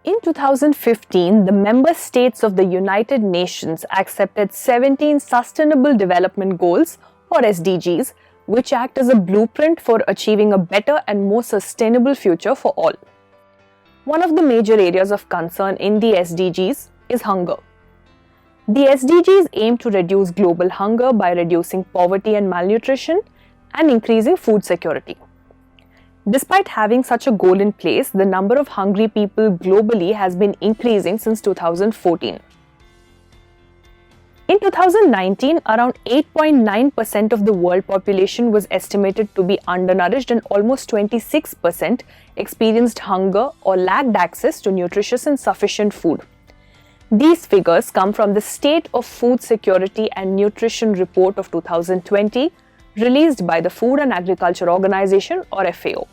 In 2015, the member states of the United Nations accepted 17 Sustainable Development Goals, or SDGs, which act as a blueprint for achieving a better and more sustainable future for all. One of the major areas of concern in the SDGs is hunger. The SDGs aim to reduce global hunger by reducing poverty and malnutrition and increasing food security. Despite having such a goal in place, the number of hungry people globally has been increasing since 2014. In 2019, around 8.9% of the world population was estimated to be undernourished and almost 26% experienced hunger or lacked access to nutritious and sufficient food. These figures come from the State of Food Security and Nutrition Report of 2020, released by the Food and Agriculture Organization, or FAO.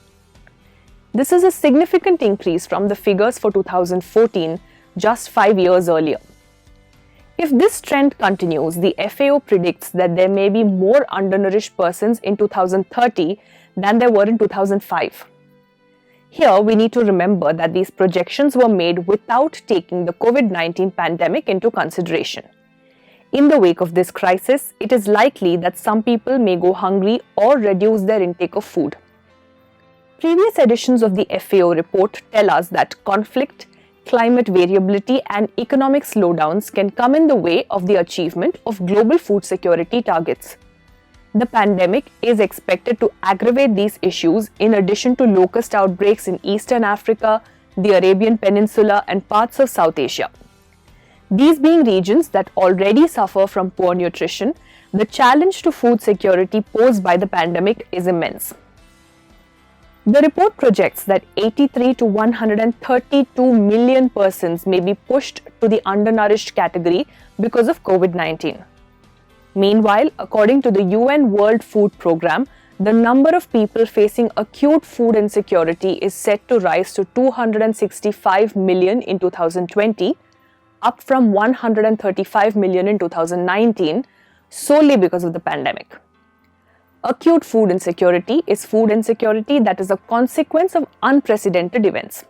This is a significant increase from the figures for 2014, just 5 years earlier. If this trend continues, the FAO predicts that there may be more undernourished persons in 2030 than there were in 2005. Here, we need to remember that these projections were made without taking the COVID-19 pandemic into consideration. In the wake of this crisis, it is likely that some people may go hungry or reduce their intake of food. Previous editions of the FAO report tell us that conflict, climate variability, and economic slowdowns can come in the way of the achievement of global food security targets. The pandemic is expected to aggravate these issues in addition to locust outbreaks in Eastern Africa, the Arabian Peninsula, and parts of South Asia. These being regions that already suffer from poor nutrition, the challenge to food security posed by the pandemic is immense. The report projects that 83 to 132 million persons may be pushed to the undernourished category because of COVID-19. Meanwhile, according to the UN World Food Programme, the number of people facing acute food insecurity is set to rise to 265 million in 2020, up from 135 million in 2019, solely because of the pandemic. Acute food insecurity is food insecurity that is a consequence of unprecedented events.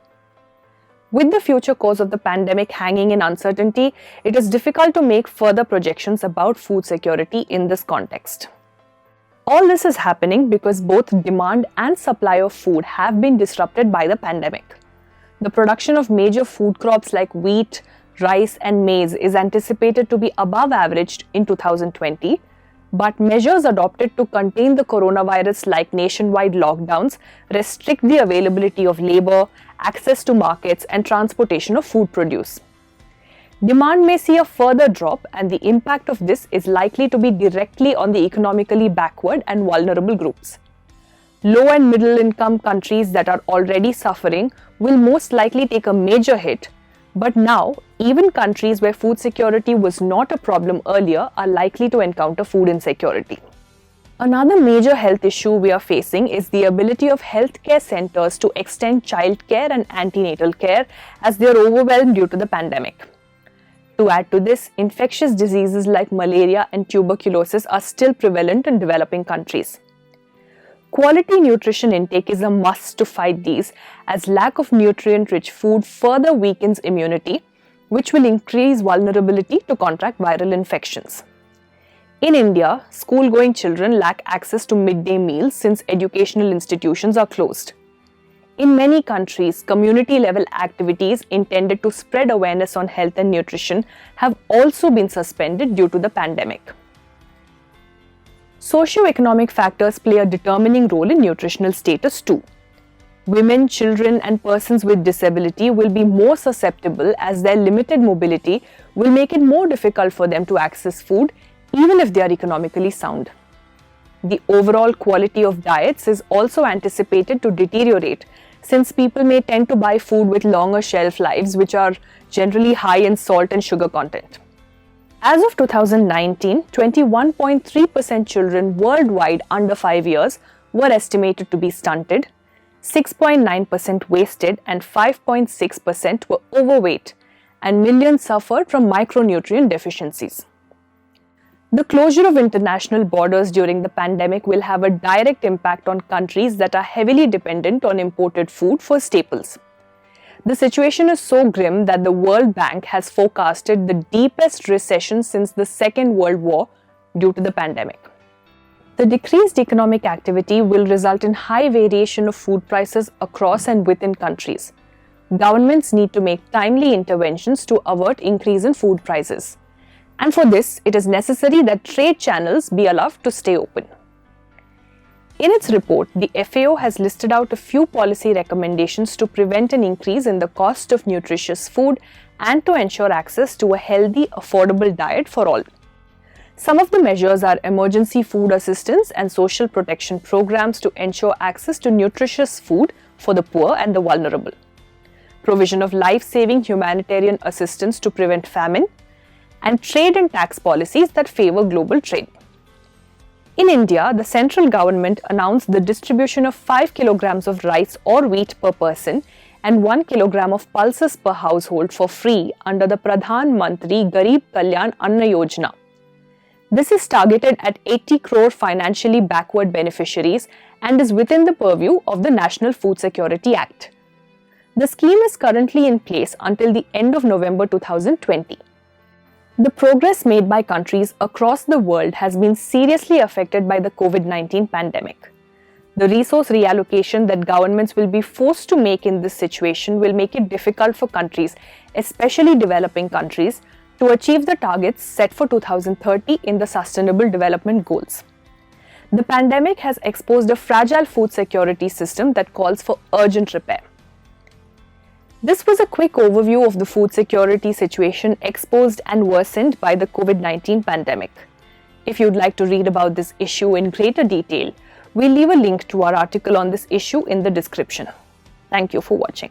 With the future course of the pandemic hanging in uncertainty, it is difficult to make further projections about food security in this context. All this is happening because both demand and supply of food have been disrupted by the pandemic. The production of major food crops like wheat, rice, and maize is anticipated to be above average in 2020, but measures adopted to contain the coronavirus, like nationwide lockdowns, restrict the availability of labor, access to markets, and transportation of food produce. Demand may see a further drop, and the impact of this is likely to be directly on the economically backward and vulnerable groups. Low and middle income countries that are already suffering will most likely take a major hit, but now, even countries where food security was not a problem earlier are likely to encounter food insecurity. Another major health issue we are facing is the ability of healthcare centers to extend childcare and antenatal care as they are overwhelmed due to the pandemic. To add to this, infectious diseases like malaria and tuberculosis are still prevalent in developing countries. Quality nutrition intake is a must to fight these, as lack of nutrient-rich food further weakens immunity, which will increase vulnerability to contract viral infections. In India, school-going children lack access to midday meals since educational institutions are closed. In many countries, community-level activities intended to spread awareness on health and nutrition have also been suspended due to the pandemic. Socioeconomic factors play a determining role in nutritional status too. Women, children, and persons with disability will be more susceptible, as their limited mobility will make it more difficult for them to access food even if they are economically sound. The overall quality of diets is also anticipated to deteriorate, since people may tend to buy food with longer shelf lives, which are generally high in salt and sugar content. As of 2019, 21.3% children worldwide under 5 years were estimated to be stunted, 6.9% wasted, and 5.6% were overweight, and millions suffered from micronutrient deficiencies. The closure of international borders during the pandemic will have a direct impact on countries that are heavily dependent on imported food for staples. The situation is so grim that the World Bank has forecasted the deepest recession since the Second World War due to the pandemic. The decreased economic activity will result in high variation of food prices across and within countries. Governments need to make timely interventions to avert increase in food prices. And for this, it is necessary that trade channels be allowed to stay open. In its report, the FAO has listed out a few policy recommendations to prevent an increase in the cost of nutritious food and to ensure access to a healthy, affordable diet for all. Some of the measures are emergency food assistance and social protection programs to ensure access to nutritious food for the poor and the vulnerable, provision of life-saving humanitarian assistance to prevent famine, and trade and tax policies that favor global trade. In India, the central government announced the distribution of 5 kilograms of rice or wheat per person and 1 kilogram of pulses per household for free under the Pradhan Mantri Garib Kalyan Anna Yojana. This is targeted at 80 crore financially backward beneficiaries and is within the purview of the National Food Security Act. The scheme is currently in place until the end of November 2020. The progress made by countries across the world has been seriously affected by the COVID-19 pandemic. The resource reallocation that governments will be forced to make in this situation will make it difficult for countries, especially developing countries, to achieve the targets set for 2030 in the Sustainable Development Goals. The pandemic has exposed a fragile food security system that calls for urgent repair. This was a quick overview of the food security situation exposed and worsened by the COVID-19 pandemic. If you'd like to read about this issue in greater detail, we'll leave a link to our article on this issue in the description. Thank you for watching.